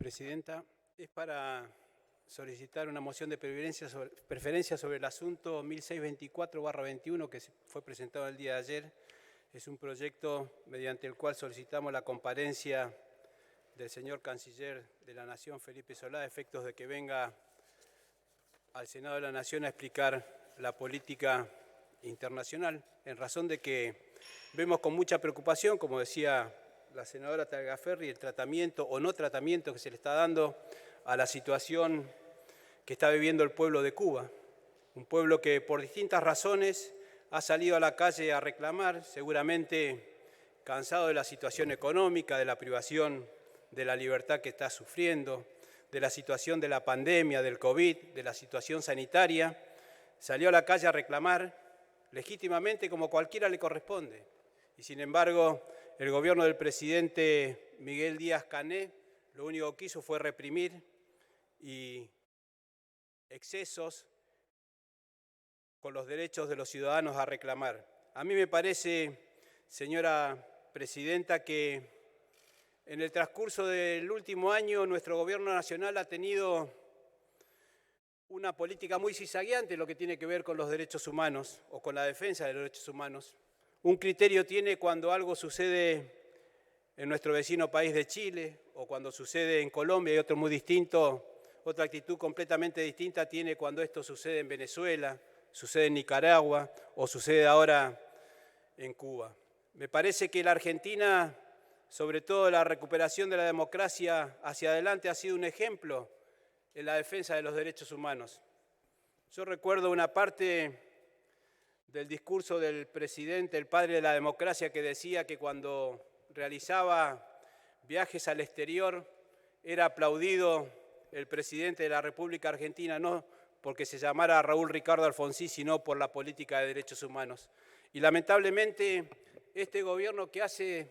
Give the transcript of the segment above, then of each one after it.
Presidenta. Es para solicitar una moción de preferencia sobre el asunto 1624/21 que fue presentado el día de ayer. Es un proyecto mediante el cual solicitamos la comparencia del señor Canciller de la Nación, Felipe Solá, a efectos de que venga al Senado de la Nación a explicar la política internacional, en razón de que vemos con mucha preocupación, como decía la senadora Tagliaferri, el tratamiento o no tratamiento que se le está dando a la situación que está viviendo el pueblo de Cuba. Un pueblo que por distintas razones ha salido a la calle a reclamar, seguramente cansado de la situación económica, de la privación de la libertad que está sufriendo, de la situación de la pandemia, del COVID, de la situación sanitaria. Salió a la calle a reclamar legítimamente como cualquiera le corresponde. Y sin embargo, el gobierno del presidente Miguel Díaz-Canel lo único que hizo fue reprimir y excesos con los derechos de los ciudadanos a reclamar. A mí me parece, señora presidenta, que en el transcurso del último año nuestro gobierno nacional ha tenido una política muy cizagueante en lo que tiene que ver con los derechos humanos o con la defensa de los derechos humanos. Un criterio tiene cuando algo sucede en nuestro vecino país de Chile o cuando sucede en Colombia y otro muy distinto, otra actitud completamente distinta tiene cuando esto sucede en Venezuela, sucede en Nicaragua o sucede ahora en Cuba. Me parece que la Argentina, sobre todo la recuperación de la democracia hacia adelante, ha sido un ejemplo en la defensa de los derechos humanos. Yo recuerdo una parte del discurso del presidente, el padre de la democracia, que decía que cuando realizaba viajes al exterior era aplaudido el presidente de la República Argentina, no porque se llamara Raúl Ricardo Alfonsín, sino por la política de derechos humanos. Y lamentablemente este gobierno que se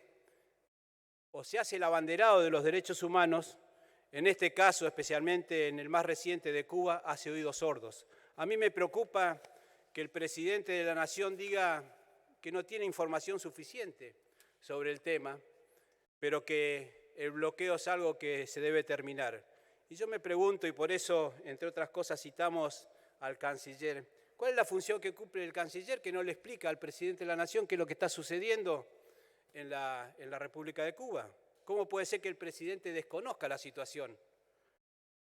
hace el abanderado de los derechos humanos, en este caso, especialmente en el más reciente de Cuba, hace oídos sordos. A mí me preocupa que el presidente de la Nación diga que no tiene información suficiente sobre el tema, pero que el bloqueo es algo que se debe terminar. Y yo me pregunto, y por eso, entre otras cosas, citamos al canciller, ¿cuál es la función que cumple el canciller que no le explica al presidente de la Nación qué es lo que está sucediendo en la República de Cuba? ¿Cómo puede ser que el presidente desconozca la situación?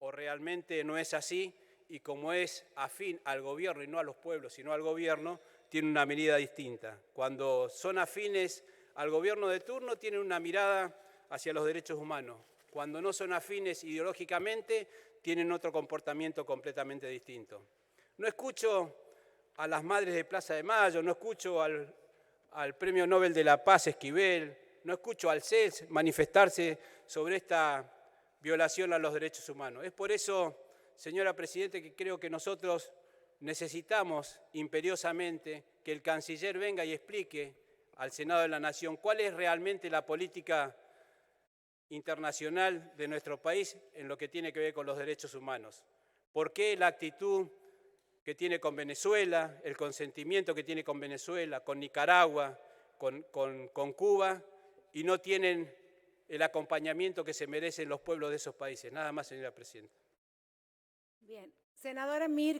¿O realmente no es así? Y como es afín al gobierno y no a los pueblos, sino al gobierno, tiene una mirada distinta. Cuando son afines al gobierno de turno, tienen una mirada hacia los derechos humanos. Cuando no son afines ideológicamente, tienen otro comportamiento completamente distinto. No escucho a las madres de Plaza de Mayo, no escucho al Premio Nobel de la Paz Esquivel, no escucho al CELS manifestarse sobre esta violación a los derechos humanos. Es por eso, señora Presidenta, que creo que nosotros necesitamos imperiosamente que el canciller venga y explique al Senado de la Nación cuál es realmente la política internacional de nuestro país en lo que tiene que ver con los derechos humanos. ¿Por qué la actitud que tiene con Venezuela, el consentimiento que tiene con Venezuela, con Nicaragua, con Cuba, y no tienen el acompañamiento que se merecen los pueblos de esos países? Nada más, señora Presidenta. Bien. Senadora Mir.